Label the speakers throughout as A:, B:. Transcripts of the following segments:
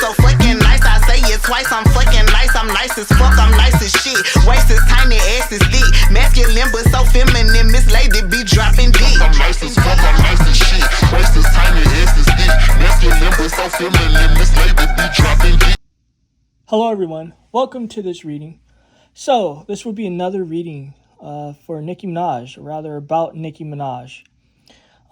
A: so fucking nice. I say it twice, I'm fucking nice. I'm nice as fuck, I'm nice as shit. Waist is tiny, ass is thick. Masculine but so feminine, Miss Lady be dropping dick. I'm nice as fuck, I'm nice as shit. Waist is tiny, ass is thick. Masculine but so feminine, Miss Lady be dropping dick.
B: Hello everyone, welcome to this reading. So, this will be another reading for Nicki Minaj, or rather about Nicki Minaj.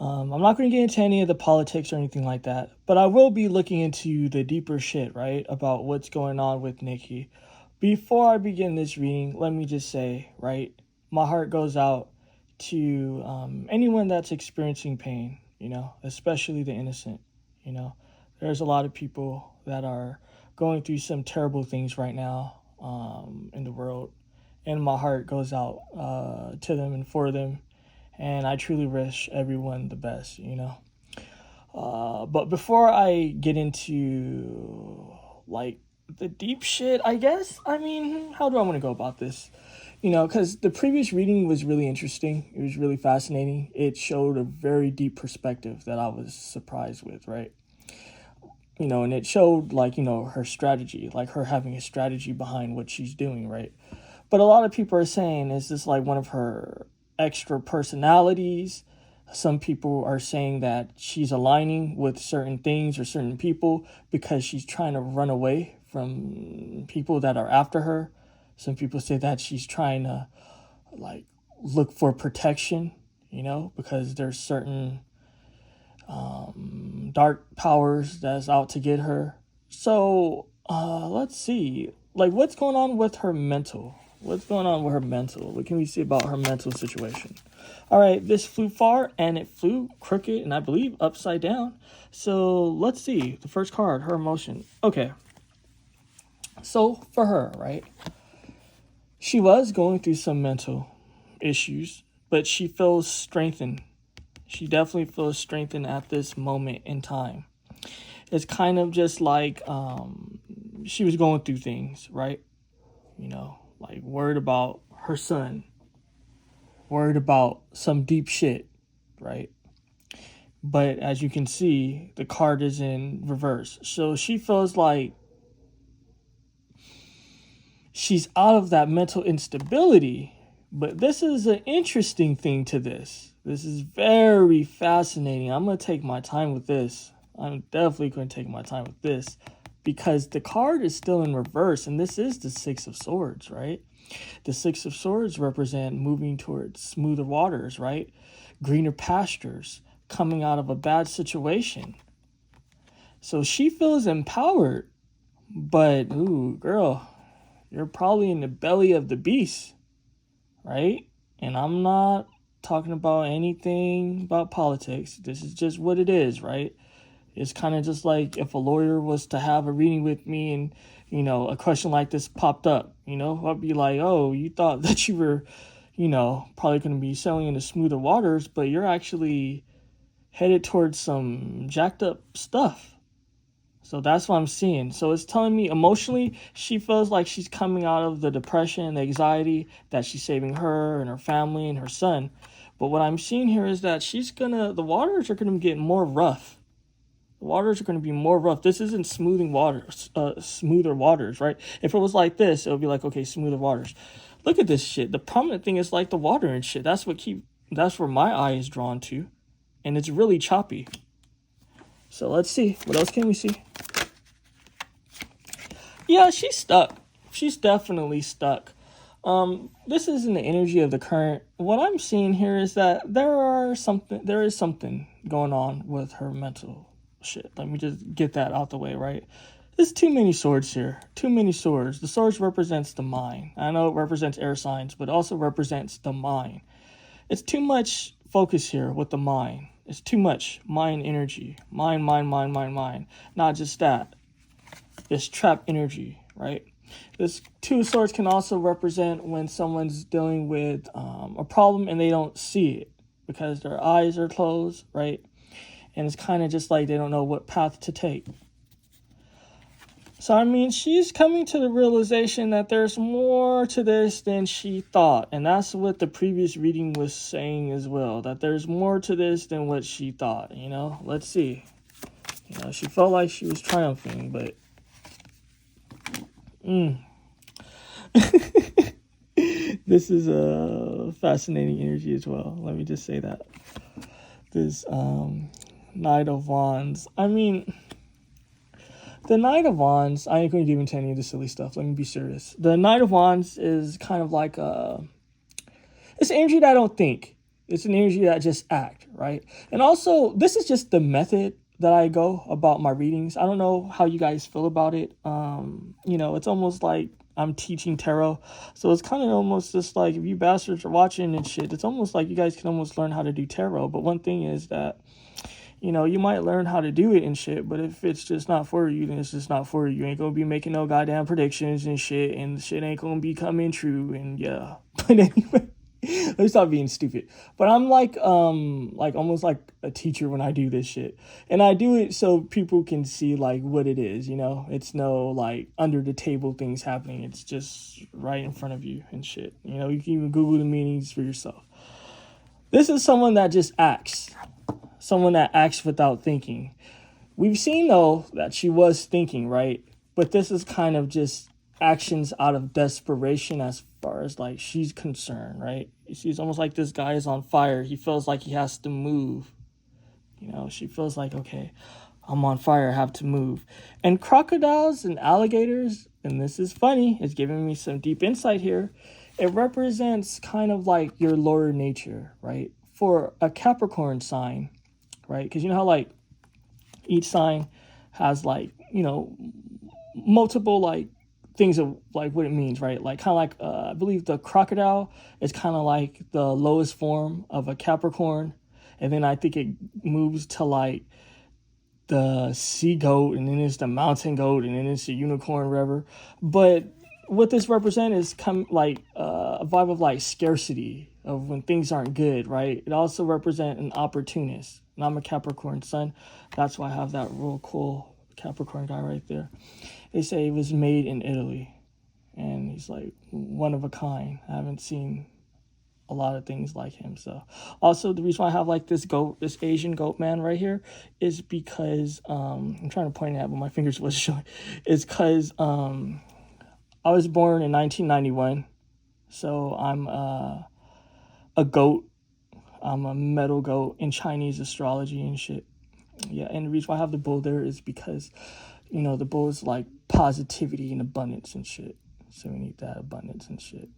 B: I'm not going to get into any of the politics or anything like that, but I will be looking into the deeper shit, right, about what's going on with Nicki. Before I begin this reading, let me just say, right, my heart goes out to anyone that's experiencing pain, you know, especially the innocent, you know. There's a lot of people that are going through some terrible things right now in the world, and my heart goes out to them and for them. And I truly wish everyone the best, you know. But before I get into, like, the deep shit, I guess, I mean, how do I want to go about this? You know, because the previous reading was really interesting. It was really fascinating. It showed a very deep perspective that I was surprised with, right? You know, and it showed, like, you know, her strategy, like her having a strategy behind what she's doing, right? But a lot of people are saying, is this like one of her extra personalities? Some people are saying that she's aligning with certain things or certain people because she's trying to run away from people that are after her. Some people say that she's trying to, like, look for protection, you know, because there's certain dark powers that's out to get her. So let's see, like, what's going on with her mental? What's going on with her mental? What can we see about her mental situation? All right, this flew far and it flew crooked and I believe upside down. So let's see. The first card, her emotion. Okay. So for her, right? She was going through some mental issues, but she feels strengthened. She definitely feels strengthened at this moment in time. It's kind of just like she was going through things, right? You know, like worried about her son, worried about some deep shit, right? But as you can see, the card is in reverse. So she feels like she's out of that mental instability. But this is an interesting thing to this. This is very fascinating. I'm going to take my time with this. I'm definitely going to take my time with this. Because the card is still in reverse, and this is the Six of Swords, right? The Six of Swords represent moving towards smoother waters, right? Greener pastures, coming out of a bad situation. So she feels empowered, but, ooh, girl, you're probably in the belly of the beast, right? And I'm not talking about anything about politics. This is just what it is, right? It's kind of just like if a lawyer was to have a reading with me and, you know, a question like this popped up, you know, I'd be like, oh, you thought that you were, you know, probably going to be sailing into smoother waters, but you're actually headed towards some jacked up stuff. So that's what I'm seeing. So it's telling me emotionally, she feels like she's coming out of the depression, the anxiety, that she's saving her and her family and her son. But what I'm seeing here is that the waters are going to get more rough. The waters are going to be more rough. This isn't smoother waters, right? If it was like this, it would be like, okay, smoother waters. Look at this shit. The prominent thing is like the water and shit. That's where my eye is drawn to. And it's really choppy. So let's see. What else can we see? Yeah, she's stuck. She's definitely stuck. This isn't the energy of the current. What I'm seeing here is that there is something going on with her mental shit. Let me just get that out the way, right? There's too many swords here. Too many swords. The swords represents the mind. I know it represents air signs, but it also represents the mind. It's too much focus here with the mind. It's too much mind energy. Mind. Not just that. This trapped energy, right? This Two of Swords can also represent when someone's dealing with a problem and they don't see it because their eyes are closed, right? And it's kind of just like they don't know what path to take. So, I mean, she's coming to the realization that there's more to this than she thought. And that's what the previous reading was saying as well, that there's more to this than what she thought, you know? Let's see. You know, she felt like she was triumphing, but This is a fascinating energy as well. Let me just say that. This Knight of Wands. I mean, the Knight of Wands, I ain't going to get into any of the silly stuff. Let me be serious. The Knight of Wands is kind of like it's an energy that I don't think. It's an energy that I just act, right? And also, this is just the method that I go about my readings. I don't know how you guys feel about it. It's almost like I'm teaching tarot. So it's kind of almost just like if you bastards are watching and shit, it's almost like you guys can almost learn how to do tarot. But one thing is that, you might learn how to do it and shit, but if it's just not for you, then it's just not for you. You ain't gonna be making no goddamn predictions and shit, and the shit ain't gonna be coming true, and yeah. But anyway, let me stop being stupid. But I'm like almost like a teacher when I do this shit. And I do it so people can see like what it is, It's no like under the table things happening. It's just right in front of you and shit. You can even Google the meanings for yourself. This is someone that just acts. Someone that acts without thinking. We've seen, though, that she was thinking, right? But this is kind of just actions out of desperation as far as, like, she's concerned, right? She's almost like this guy is on fire. He feels like he has to move. She feels like, okay, I'm on fire. I have to move. And crocodiles and alligators, and this is funny, it's giving me some deep insight here. It represents kind of like your lower nature, right? For a Capricorn sign, right? Because you know how like each sign has like, multiple like things of like what it means, right? Like kind of like, I believe the crocodile is kind of like the lowest form of a Capricorn. And then I think it moves to like the sea goat, and then it's the mountain goat, and then it's the unicorn, whatever. But what this represents is a vibe of like scarcity of when things aren't good, right? It also represents an opportunist. And I'm a Capricorn sun. That's why I have that real cool Capricorn guy right there. They say he was made in Italy. And he's like one of a kind. I haven't seen a lot of things like him. So also the reason why I have like this Asian goat man right here is because I'm trying to point it out, but my fingers was showing. It's because I was born in 1991. So I'm a goat. I'm a metal goat in Chinese astrology and shit. Yeah, and the reason why I have the bull there is because, the bull is like positivity and abundance and shit. So we need that abundance and shit.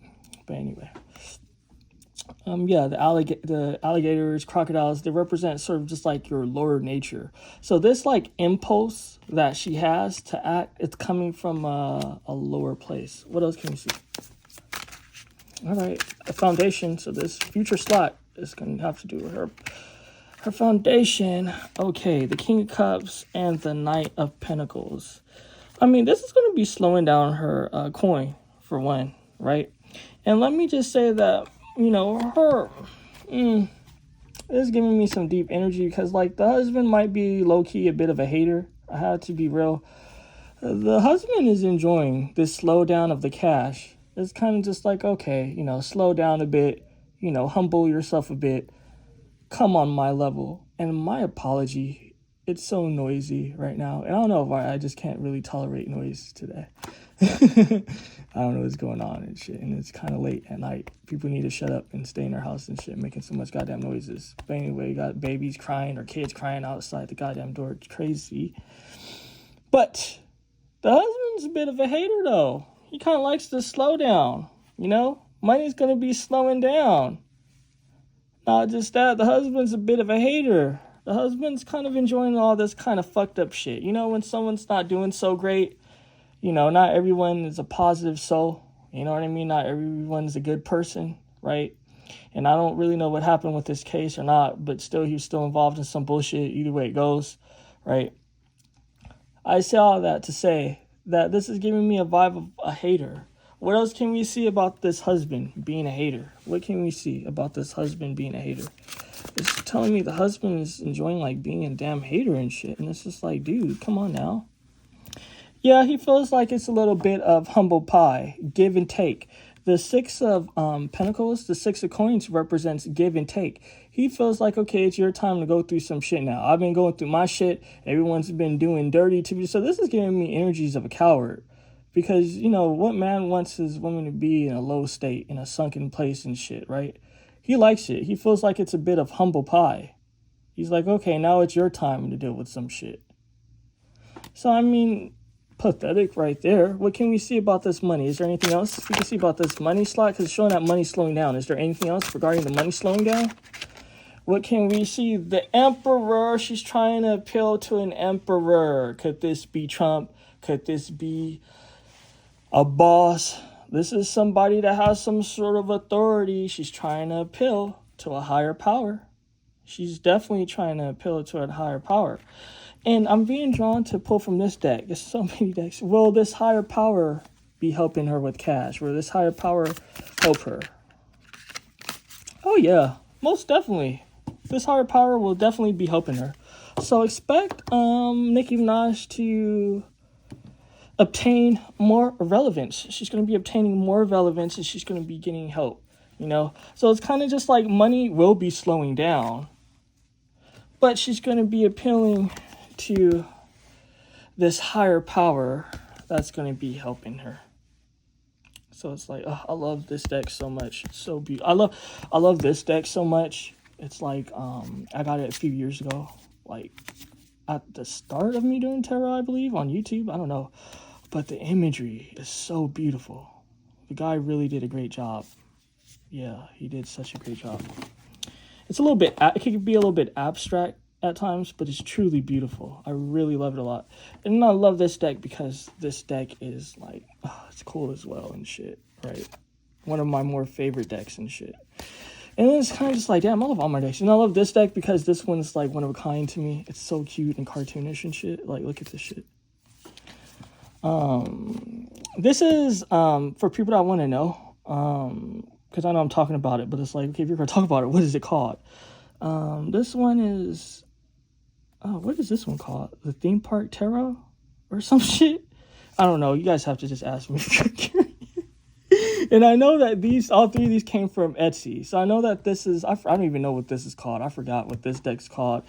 B: But anyway. The alligators, crocodiles, they represent sort of just like your lower nature. So this like impulse that she has to act, it's coming from a lower place. What else can we see? All right, a foundation. So this future slot is going to have to do with her foundation. Okay, the King of Cups and the Knight of Pentacles. I mean, this is going to be slowing down her coin, for one, right? And let me just say that, her is giving me some deep energy because, like, the husband might be low-key a bit of a hater. I had to be real. The husband is enjoying this slowdown of the cash. It's kind of just like, okay, slow down a bit, humble yourself a bit, come on my level. And my apology, it's so noisy right now. And I don't know why, I just can't really tolerate noise today. I don't know what's going on and shit. And it's kind of late at night. People need to shut up and stay in their house and shit, making so much goddamn noises. But anyway, you got babies crying or kids crying outside the goddamn door. It's crazy. But the husband's a bit of a hater, though. He kind of likes to slow down, Money's going to be slowing down. Not just that, the husband's a bit of a hater. The husband's kind of enjoying all this kind of fucked up shit. When someone's not doing so great, not everyone is a positive soul. You know what I mean? Not everyone's a good person, right? And I don't really know what happened with this case or not, but still, he's still involved in some bullshit either way it goes, right? I say all that to say that this is giving me a vibe of a hater. What else can we see about this husband being a hater? What can we see about this husband being a hater? It's telling me the husband is enjoying like being a damn hater and shit. And it's just like, dude, come on now. Yeah, he feels like it's a little bit of humble pie, give and take. The Six of Pentacles, the Six of Coins represents give and take. He feels like, okay, it's your time to go through some shit now. I've been going through my shit. Everyone's been doing dirty to me. So this is giving me energies of a coward. Because, you know, what man wants his woman to be in a low state, in a sunken place and shit, right? He likes it. He feels like it's a bit of humble pie. He's like, okay, now it's your time to deal with some shit. So, I mean, pathetic right there. What can we see about this money? Is there anything else we can see about this money slot? Because it's showing that money slowing down. Is there anything else regarding the money slowing down? What can we see? The emperor. She's trying to appeal to an emperor. Could this be Trump? Could this be a boss? This is somebody that has some sort of authority. She's trying to appeal to a higher power. She's definitely trying to appeal to a higher power. And I'm being drawn to pull from this deck. There's so many decks. Will this higher power be helping her with cash? Will this higher power help her? Oh, yeah. Most definitely. This higher power will definitely be helping her. So expect Nicki Minaj to obtain more relevance. She's going to be obtaining more relevance and she's going to be getting help, you know? So it's kind of just like money will be slowing down, but she's going to be appealing to this higher power that's going to be helping her. So it's like, oh, I love this deck so much. It's so beautiful. I love this deck so much. It's like, I got it a few years ago, like at the start of me doing tarot, I believe, on YouTube. I don't know. But the imagery is so beautiful. The guy really did a great job. Yeah, he did such a great job. It's a little bit, it could be a little bit abstract at times, but it's truly beautiful. I really love it a lot. And I love this deck because this deck is like, oh, it's cool as well and shit, right? One of my more favorite decks and shit. And then it's kind of just like, damn, I love all my decks. And I love this deck because this one's like one of a kind to me. It's so cute and cartoonish and shit. Like, look at this shit. This is for people that want to know, because I know I'm talking about it, but it's like, okay, if you're going to talk about it, what is it called? This one is, what is this one called? The Theme Park Tarot or some shit? I don't know. You guys have to just ask me if you're curious. And I know that all three of these came from Etsy. So I know that this is, I don't even know what this is called. I forgot what this deck's called.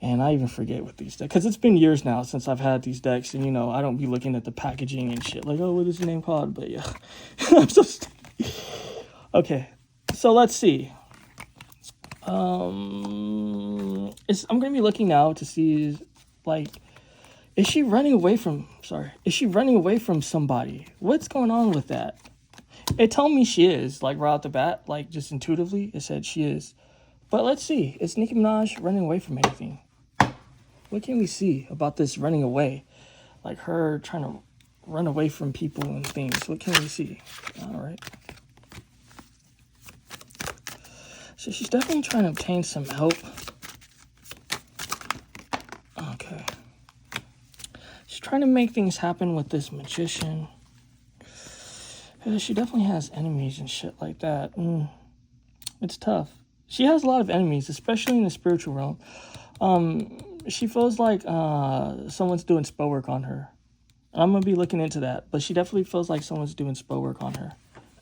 B: And I even forget what these decks, because it's been years now since I've had these decks. And, you know, I don't be looking at the packaging and shit. Like, oh, what is the name called? But yeah, I'm so stupid. Okay, so let's see. I'm going to be looking now to see, like, is she running away from somebody? What's going on with that? It told me she is, like, right off the bat, like, just intuitively, it said she is. But let's see, is Nicki Minaj running away from anything? What can we see about this running away? Like her trying to run away from people and things. What can we see? All right. So she's definitely trying to obtain some help. Okay. She's trying to make things happen with this magician. She definitely has enemies and shit like that. It's tough. She has a lot of enemies, especially in the spiritual realm. She feels like someone's doing spell work on her. And I'm going to be looking into that. But she definitely feels like someone's doing spell work on her.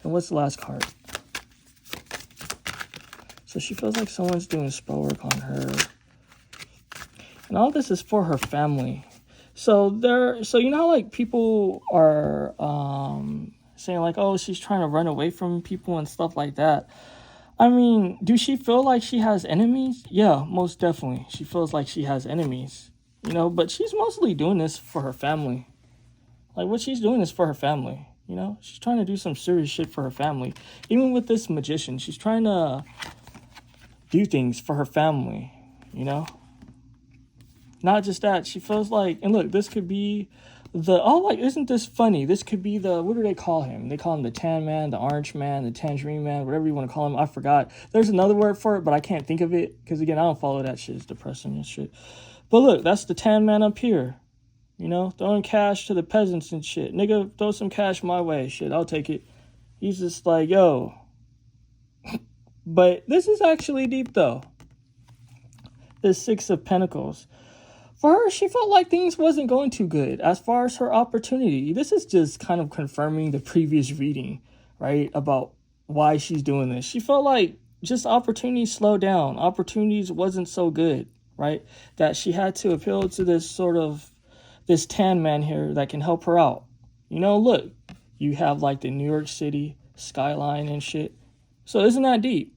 B: And what's the last card? So she feels like someone's doing spell work on her. And all this is for her family. So you know how like people are saying like, oh, she's trying to run away from people and stuff like that. I mean, do she feel like she has enemies? Yeah, most definitely. She feels like she has enemies, you know, but she's mostly doing this for her family. Like, what she's doing is for her family, you know? She's trying to do some serious shit for her family. Even with this magician, she's trying to do things for her family, you know? Not just that, she feels like, and look, this could be isn't this funny? This could be what do they call him? They call him the tan man, the orange man, the tangerine man, whatever you want to call him. I forgot. There's another word for it, but I can't think of it. Because again, I don't follow that shit. It's depressing and shit. But look, that's the tan man up here. You know, throwing cash to the peasants and shit. Nigga, throw some cash my way. Shit, I'll take it. He's just like, yo. But this is actually deep though. The Six of Pentacles. For her, she felt like things wasn't going too good as far as her opportunity. This is just kind of confirming the previous reading, right? About why she's doing this. She felt like just opportunities slowed down. Opportunities wasn't so good, right? That she had to appeal to this tan man here that can help her out, You know, look, you have like the New York City skyline and shit. So isn't that deep?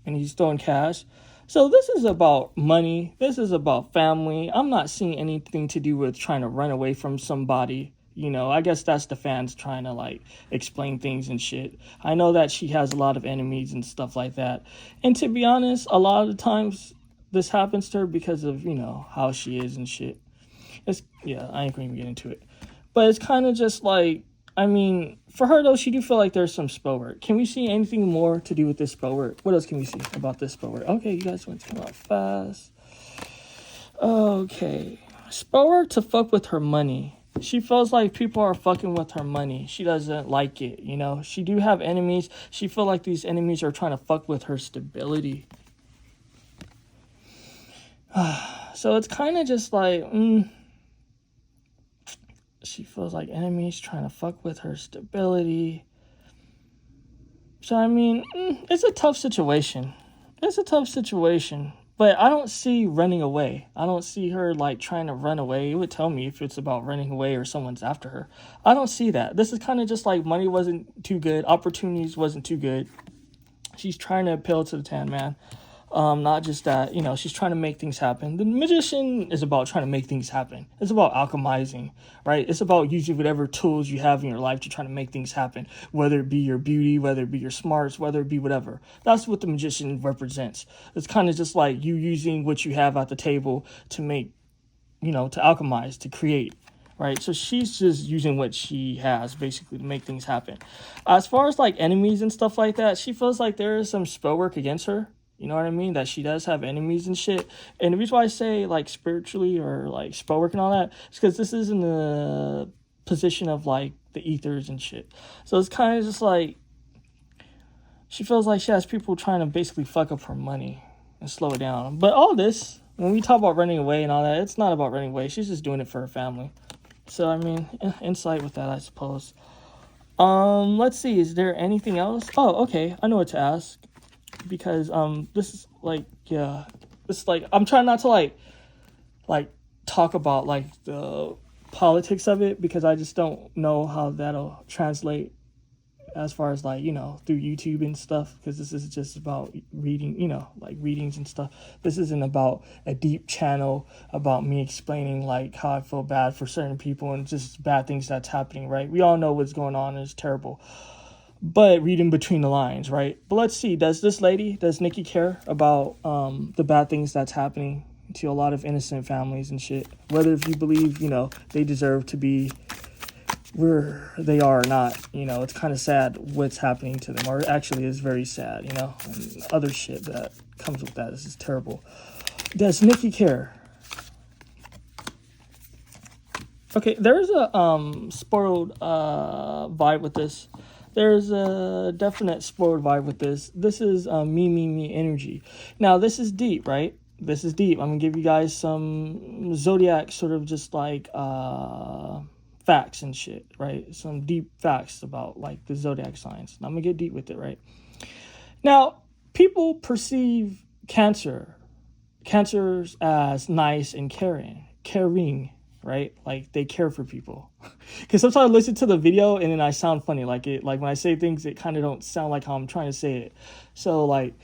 B: And he's throwing cash. So this is about money. This is about family. I'm not seeing anything to do with trying to run away from somebody. You know, I guess that's the fans trying to like explain things and shit. I know that she has a lot of enemies and stuff like that. And to be honest, a lot of the times this happens to her because of, you know, how she is and shit. I ain't going to get into it. But it's kind of just like, I mean, for her though, she do feel like there's some spell work. Can we see anything more to do with this spell work? What else can we see about this spell work? Okay, you guys want to come out fast. Okay. Spell work to fuck with her money. She feels like people are fucking with her money. She doesn't like it, you know. She do have enemies. She feel like these enemies are trying to fuck with her stability. So it's kind of just like, she feels like enemies trying to fuck with her stability. So, I mean, it's a tough situation. It's a tough situation. But I don't see running away. I don't see her, like, trying to run away. It would tell me if it's about running away or someone's after her. I don't see that. This is kind of just like money wasn't too good. Opportunities wasn't too good. She's trying to appeal to the tan man. Not just that, you know, she's trying to make things happen. The magician is about trying to make things happen. It's about alchemizing, right? It's about using whatever tools you have in your life to try to make things happen, whether it be your beauty, whether it be your smarts, whether it be whatever. That's what the magician represents. It's kind of just like you using what you have at the table to make, you know, to alchemize, to create, right? So she's just using what she has basically to make things happen. As far as like enemies and stuff like that, she feels like there is some spell work against her. You know what I mean? That she does have enemies and shit. And the reason why I say like spiritually or like spell work and all that is because this is in the position of like the ethers and shit. So it's kind of just like she feels like she has people trying to basically fuck up her money and slow it down. But all this, when we talk about running away and all that, it's not about running away. She's just doing it for her family. So I mean, insight with that, I suppose. Let's see. Is there anything else? Oh, okay. I know what to ask. Because this is like, yeah, this is like, I'm trying not to like talk about like the politics of it, because I just don't know how that'll translate as far as like, you know, through YouTube and stuff, because this is just about reading, you know, like readings and stuff. This isn't about a deep channel about me explaining like how I feel bad for certain people and just bad things that's happening, right? We all know what's going on, and it's terrible. But reading between the lines, right? But let's see, does Nicki care about the bad things that's happening to a lot of innocent families and shit? Whether if you believe, you know, they deserve to be where they are or not, you know, it's kind of sad what's happening to them, or actually is very sad, you know, and other shit that comes with that. This is terrible. Does Nicki care? Okay, there's a spoiled vibe with this. There's a definite spoiled vibe with this. This is me energy. Now, this is deep, right? This is deep. I'm going to give you guys some Zodiac sort of just like facts and shit, right? Some deep facts about like the Zodiac signs. I'm going to get deep with it, right? Now, people perceive cancers as nice and caring, right? Like they care for people. Because sometimes I listen to the video and then I sound funny. Like when I say things, it kind of don't sound like how I'm trying to say it. So like,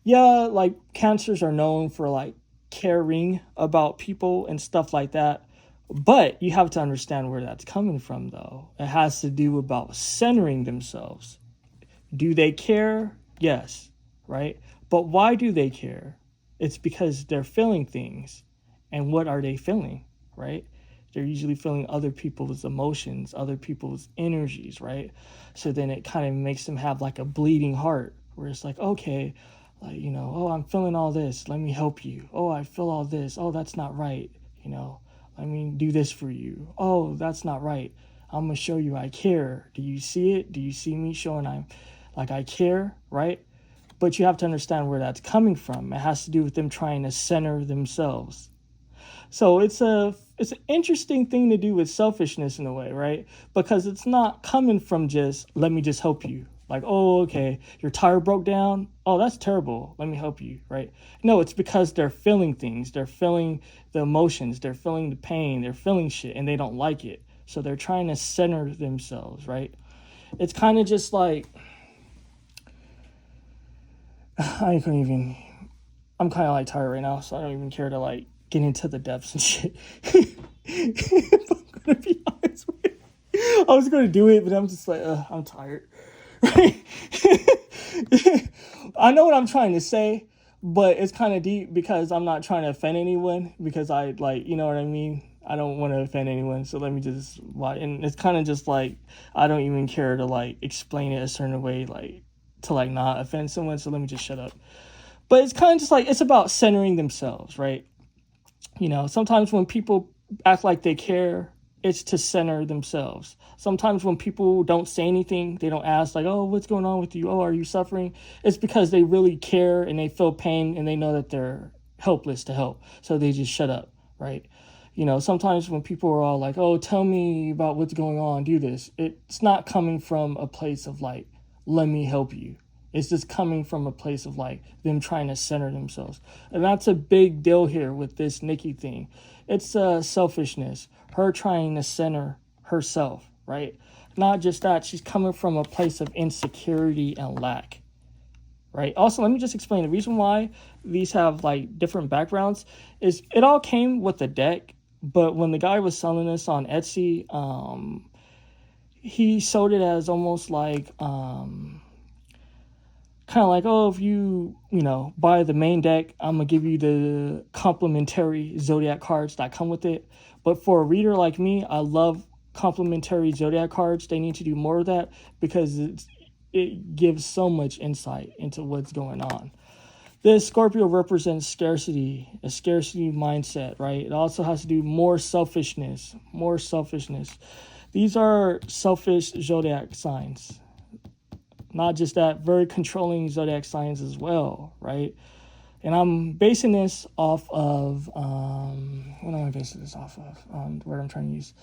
B: yeah, like cancers are known for like caring about people and stuff like that. But you have to understand where that's coming from though. It has to do about centering themselves. Do they care? Yes, right? But why do they care? It's because they're feeling things. And what are they feeling, right? They're usually feeling other people's emotions, other people's energies, right? So then it kind of makes them have like a bleeding heart where it's like, okay, like, you know, oh, I'm feeling all this. Let me help you. Oh, I feel all this. Oh, that's not right. You know, let me do this for you. Oh, that's not right. I'm going to show you I care. Do you see it? Do you see me showing I care, right? But you have to understand where that's coming from. It has to do with them trying to center themselves. So it's an interesting thing to do with selfishness in a way, right? Because it's not coming from just, let me just help you. Like, oh, okay, your tire broke down. Oh, that's terrible. Let me help you, right? No, it's because they're feeling things. They're feeling the emotions. They're feeling the pain. They're feeling shit, and they don't like it. So they're trying to center themselves, right? It's kind of just like, I'm kind of like tired right now, so I don't even care to like get into the depths and shit. If I'm gonna be honest with you, I was gonna do it, but I'm just like, I'm tired. Right? I know what I'm trying to say, but it's kind of deep because I'm not trying to offend anyone, because I like, you know what I mean? I don't want to offend anyone, so let me just watch. And it's kind of just like, I don't even care to like explain it a certain way, like to like not offend someone, so let me just shut up. But it's kind of just like, it's about centering themselves, right? You know, sometimes when people act like they care, it's to center themselves. Sometimes when people don't say anything, they don't ask like, oh, what's going on with you? Oh, are you suffering? It's because they really care and they feel pain and they know that they're helpless to help. So they just shut up, right? You know, sometimes when people are all like, oh, tell me about what's going on, do this. It's not coming from a place of like, let me help you. It's just coming from a place of like them trying to center themselves. And that's a big deal here with this Nicki thing. It's selfishness, her trying to center herself, right? Not just that, she's coming from a place of insecurity and lack, right? Also, let me just explain the reason why these have like different backgrounds is it all came with the deck, but when the guy was selling this on Etsy, he sold it as almost like kind of like, oh, if you buy the main deck, I'm going to give you the complimentary Zodiac cards that come with it. But for a reader like me, I love complimentary Zodiac cards. They need to do more of that because it gives so much insight into what's going on. This Scorpio represents scarcity, a scarcity mindset, right? It also has to do more selfishness. These are selfish Zodiac signs. Not just that, very controlling Zodiac signs as well, right? And I'm basing this off of, what am I basing this off of? The word I'm trying to use.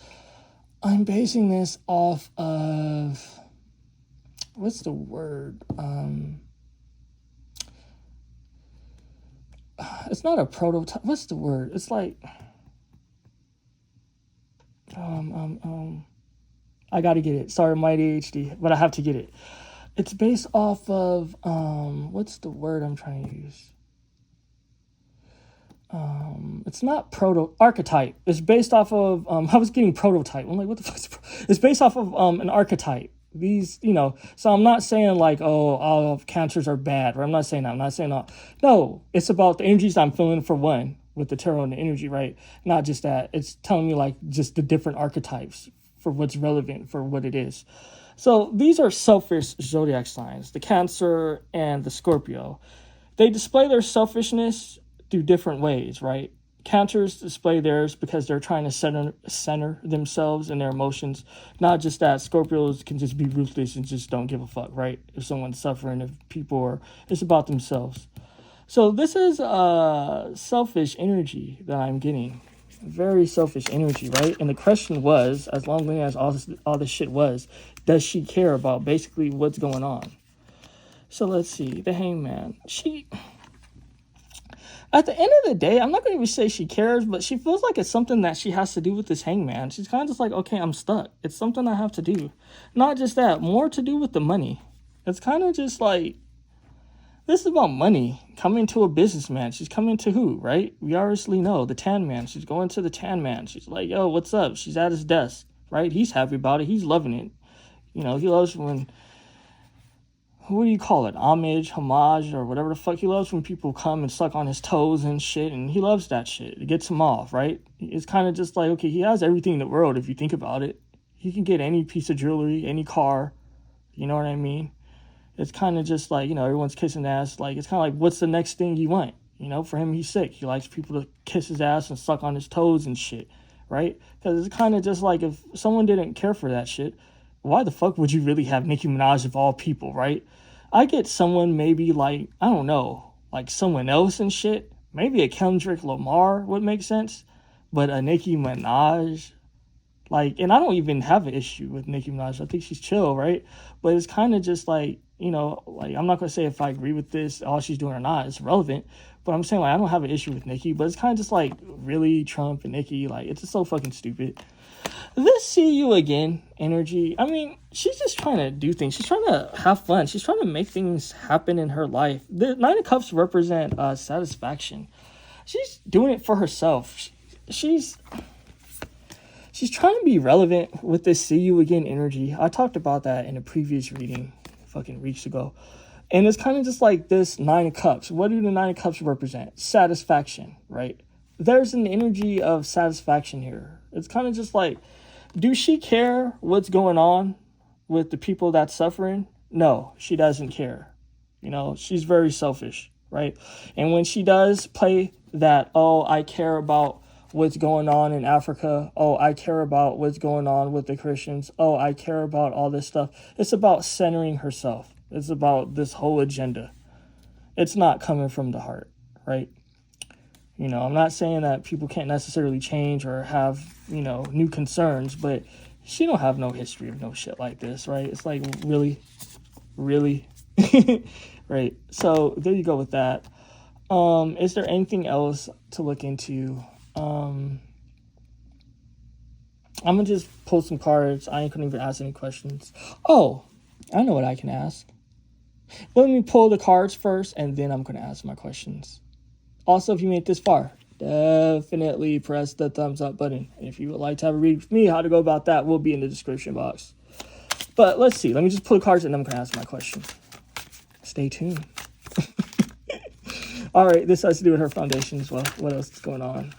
B: I'm basing this off of, what's the word? It's not a prototype. What's the word? It's like, I got to get it. Sorry, my ADHD, but I have to get it. It's based off of, what's the word I'm trying to use? It's not archetype. It's based off of, I was getting prototype. I'm like, what the fuck? It's based off of an archetype. These, so I'm not saying like, oh, all of Cancers are bad, or I'm not saying that. I'm not saying that. No, it's about the energies I'm feeling for one with the tarot and the energy, right? Not just that. It's telling me like just the different archetypes for what's relevant for what it is. So these are selfish Zodiac signs, the Cancer and the Scorpio. They display their selfishness through different ways, right? Cancers display theirs because they're trying to center themselves and their emotions. Not just that, Scorpios can just be ruthless and just don't give a fuck, right? If someone's suffering, if people are, it's about themselves. So this is selfish energy that I'm getting. Very selfish energy, right? And the question was, as long as all this shit was, does she care about basically what's going on? So let's see, the Hangman. At the end of the day, I'm not going to even say she cares, but she feels like it's something that she has to do with this Hangman. She's kind of just like, okay, I'm stuck. It's something I have to do. Not just that, more to do with the money. It's kind of just like, this is about money. Coming to a businessman. She's coming to who, right? We obviously know, the Tan Man. She's going to the Tan Man. She's like, yo, what's up? She's at his desk, right? He's happy about it. He's loving it. He loves when, what do you call it? Homage, or whatever the fuck. He loves when people come and suck on his toes and shit, and he loves that shit. It gets him off, right? It's kind of just like, okay, he has everything in the world if you think about it. He can get any piece of jewelry, any car. You know what I mean? It's kind of just like, everyone's kissing ass. Like, it's kind of like, what's the next thing you want? For him, he's sick. He likes people to kiss his ass and suck on his toes and shit, right? Because it's kind of just like, if someone didn't care for that shit, why the fuck would you really have Nicki Minaj of all people, right? I get someone maybe like, I don't know, like someone else and shit. Maybe a Kendrick Lamar would make sense. But a Nicki Minaj, like, and I don't even have an issue with Nicki Minaj. I think she's chill, right? But it's kind of just like, like, I'm not going to say if I agree with this, all she's doing or not, it's relevant. But I'm saying, like, I don't have an issue with Nicki. But it's kind of just like, really, Trump and Nicki, like, it's just so fucking stupid. This see you again energy, I mean, she's just trying to do things. She's trying to have fun. She's trying to make things happen in her life. The Nine of Cups represent satisfaction. She's doing it for herself. She's trying to be relevant with this see you again energy. I talked about that in a previous reading fucking weeks ago. And it's kind of just like this Nine of Cups. What do the Nine of Cups represent? Satisfaction, right? There's an energy of satisfaction here. It's kind of just like, do she care what's going on with the people that's suffering? No, she doesn't care. You know, she's very selfish, right? And when she does play that, oh, I care about what's going on in Africa. Oh, I care about what's going on with the Christians. Oh, I care about all this stuff. It's about centering herself. It's about this whole agenda. It's not coming from the heart, right? You know, I'm not saying that people can't necessarily change or have, you know, new concerns, but she don't have no history of no shit like this, right? It's like, really? Right. So there you go with that. Is there anything else to look into? I'm gonna just pull some cards. I ain't gonna even ask any questions. Oh, I know what I can ask. Let me pull the cards first, and then I'm gonna ask my questions. Also, if you made it this far, definitely press the thumbs up button. And if you would like to have a read with me, how to go about that will be in the description box. But let's see. Let me just pull the cards, and then I'm gonna ask my question. Stay tuned. All right, this has to do with her foundation as well. What else is going on?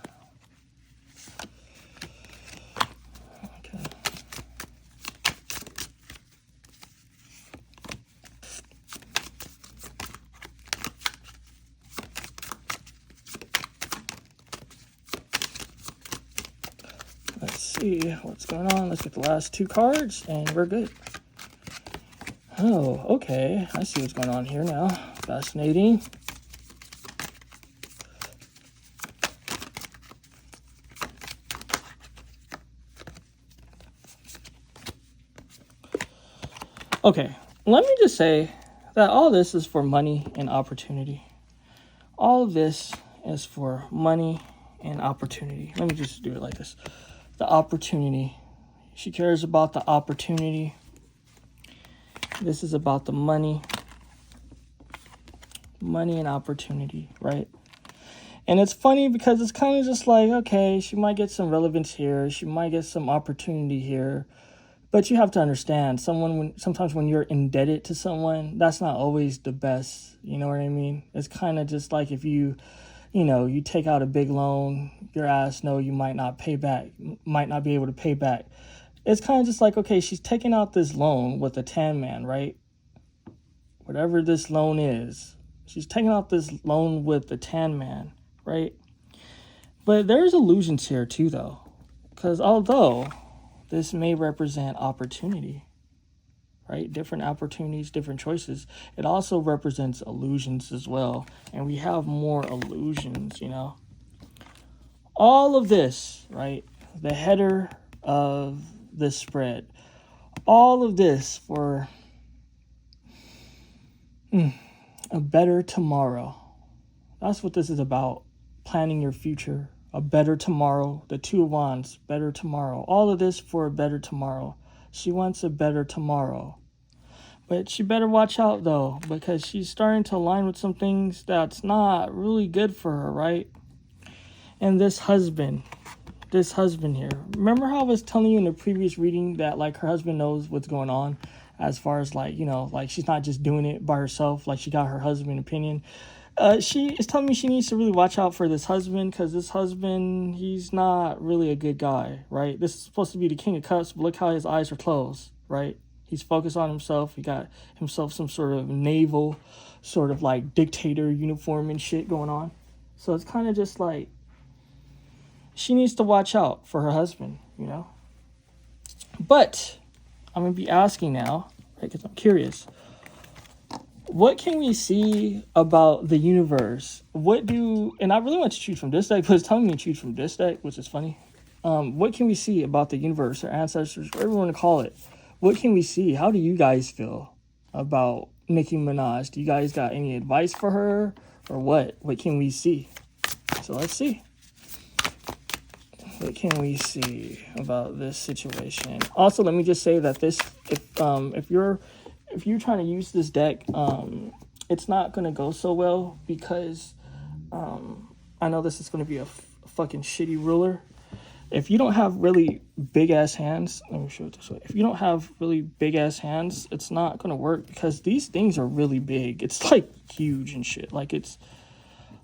B: See what's going on. Let's get the last two cards and we're good. Oh, okay. I see what's going on here now. Fascinating. Okay, let me just say that all this is for money and opportunity. All of this is for money and opportunity. Let me just do it like this. The opportunity. She cares about the opportunity. This is about the money. Money and opportunity, right? And it's funny because it's kind of just like, okay, she might get some relevance here. She might get some opportunity here. But you have to understand, sometimes when you're indebted to someone, that's not always the best. You know what I mean? It's kind of just like if you take out a big loan, your ass know you might not be able to pay back. It's kind of just like, okay, she's taking out this loan with a tan man, right? Whatever this loan is, she's taking out this loan with the tan man, right? But there's illusions here too, though. Because although this may represent opportunity, right? Different opportunities, different choices. It also represents illusions as well. And we have more illusions, you know. All of this, right? The header of the spread. All of this for a better tomorrow. That's what this is about. Planning your future. A better tomorrow. The Two of Wands. Better tomorrow. All of this for a better tomorrow. She wants a better tomorrow. But she better watch out, though, because she's starting to align with some things that's not really good for her, right? And this husband here. Remember how I was telling you in the previous reading that, like, her husband knows what's going on as far as, like, you know, like, she's not just doing it by herself. Like, she got her husband opinion. She is telling me she needs to really watch out for this husband because this husband, he's not really a good guy, right? This is supposed to be the King of Cups, but look how his eyes are closed, right? He's focused on himself. He got himself some sort of naval, sort of like dictator uniform and shit going on. So it's kind of just like she needs to watch out for her husband, you know? But I'm going to be asking now, right, because I'm curious. What can we see about the universe? And I really want to choose from this deck, but it's telling me to choose from this deck, which is funny. What can we see about the universe, or ancestors, whatever you want to call it? What can we see? How do you guys feel about Nicki Minaj? Do you guys got any advice for her, or what? What can we see? So let's see. What can we see about this situation? Also, let me just say that this, if you're trying to use this deck, it's not gonna go so well because I know this is gonna be a fucking shitty ruler. If you don't have really big ass hands, let me show it this way. If you don't have really big ass hands, it's not gonna work because these things are really big. It's like huge and shit. Like it's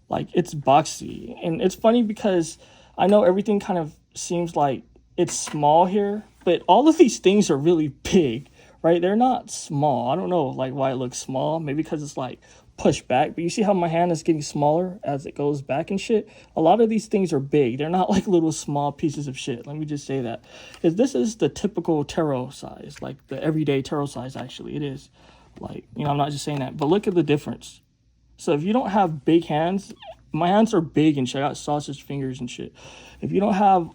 B: boxy, and it's funny because I know everything kind of seems like it's small here, but all of these things are really big, right? They're not small. I don't know like why it looks small. Maybe because it's like pushed back, but you see how my hand is getting smaller as it goes back and shit. A lot of these things are big. They're not like little small pieces of shit. Let me just say that, because this is the typical tarot size, like the everyday tarot size. Actually, it is. Like, you know, I'm not just saying that, but look at the difference. So if you don't have big hands, my hands are big and shit. I got sausage fingers and shit. If you don't have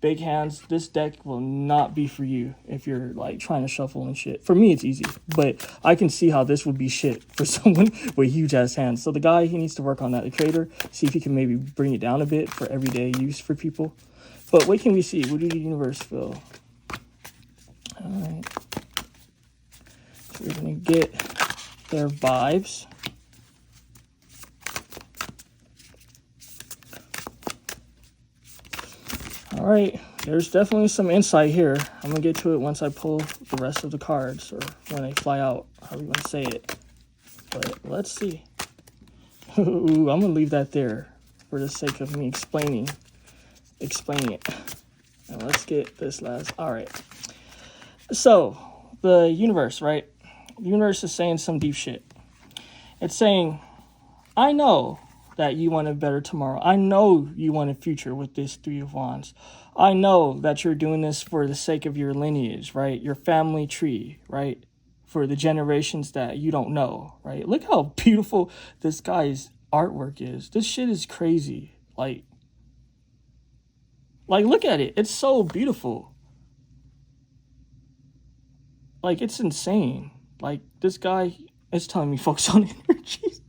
B: big hands, this deck will not be for you if you're like trying to shuffle and shit. For me, it's easy, but I can see how this would be shit for someone with huge ass hands. So the guy, he needs to work on that. The creator, see if he can maybe bring it down a bit for everyday use for people. But what can we see? What do the universe feel? All right. So we're going to get their vibes. All right, there's definitely some insight here. I'm gonna get to it once I pull the rest of the cards, or when they fly out, however you want to say it. But let's see. Ooh, I'm gonna leave that there for the sake of me explaining it. And let's get this last. All right. So the universe, right? The universe is saying some deep shit. It's saying, I know that you want a better tomorrow. I know you want a future with this Three of Wands. I know that you're doing this for the sake of your lineage, right? Your family tree, right? For the generations that you don't know, right? Look how beautiful this guy's artwork is. This shit is crazy. Like look at it. It's so beautiful. Like, it's insane. Like, this guy is telling me focus on energies.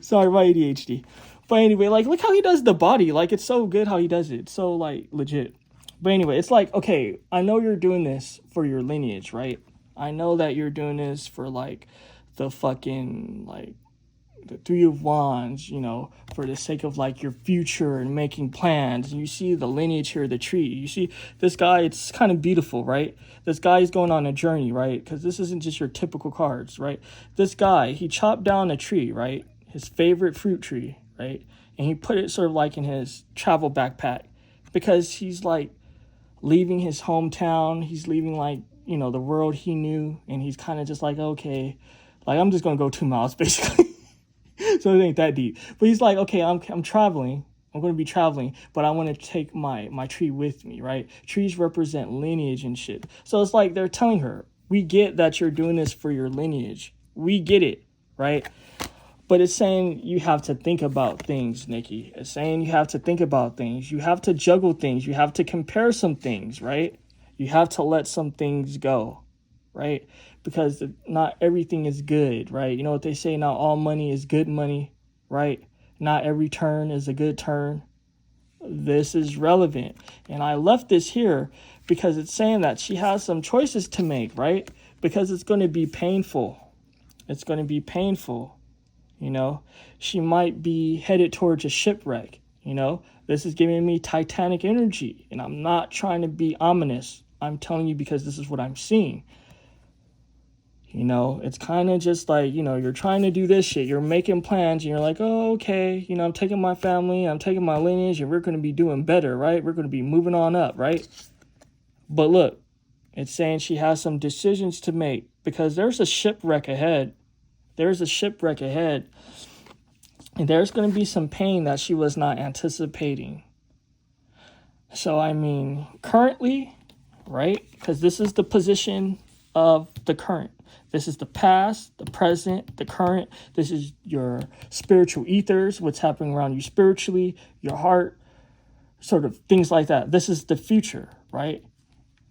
B: Sorry, my ADHD. But anyway, like, look how he does the body. Like, it's so good how he does it. So, like, legit. But anyway, it's like, okay, I know you're doing this for your lineage, right? I know that you're doing this for, like, the fucking, like, the Three of Wands, you know, for the sake of, like, your future and making plans. And you see the lineage here, the tree. You see this guy, it's kind of beautiful, right? This guy is going on a journey, right? Because this isn't just your typical cards, right? This guy, he chopped down a tree, right? His favorite fruit tree, right? And he put it sort of like in his travel backpack because he's like leaving his hometown. He's leaving, like, you know, the world he knew. And he's kind of just like, okay, like, I'm just going to go 2 miles basically. So it ain't that deep. But he's like, okay, I'm traveling. I'm going to be traveling, but I want to take my tree with me, right? Trees represent lineage and shit. So it's like they're telling her, we get that you're doing this for your lineage. We get it, right? But it's saying you have to think about things, Nicki. It's saying you have to think about things. You have to juggle things. You have to compare some things, right? You have to let some things go, right? Because not everything is good, right? You know what they say, not all money is good money, right? Not every turn is a good turn. This is relevant. And I left this here because it's saying that she has some choices to make, right? Because it's going to be painful. It's going to be painful. You know, she might be headed towards a shipwreck. You know, this is giving me Titanic energy, and I'm not trying to be ominous. I'm telling you because this is what I'm seeing. You know, it's kind of just like, you know, you're trying to do this shit. You're making plans and you're like, oh, okay, you know, I'm taking my family, I'm taking my lineage, and we're going to be doing better, right? We're going to be moving on up, right? But look, it's saying she has some decisions to make because there's a shipwreck ahead. There's a shipwreck ahead. And there's going to be some pain that she was not anticipating. So, I mean, currently, right? Because this is the position of the current. This is the past, the present, the current. This is your spiritual ethers, what's happening around you spiritually, your heart, sort of things like that. This is the future, right?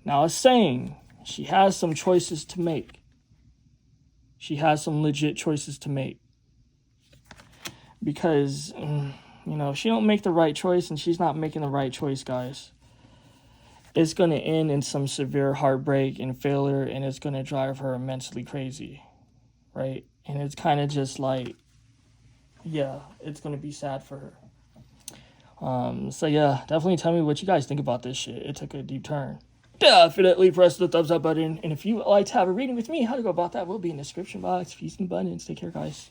B: Now, it's saying she has some choices to make. She has some legit choices to make. Because, you know, if she don't make the right choice, and she's not making the right choice, guys. it's going to end in some severe heartbreak and failure, and it's going to drive her immensely crazy, right? And it's kind of just like, yeah, it's going to be sad for her. So yeah, definitely tell me what you guys think about this shit. It took a deep turn. Definitely press the thumbs up button. And if you would like to have a reading with me, how to go about that will be in the description box. Peace and abundance. Take care, guys.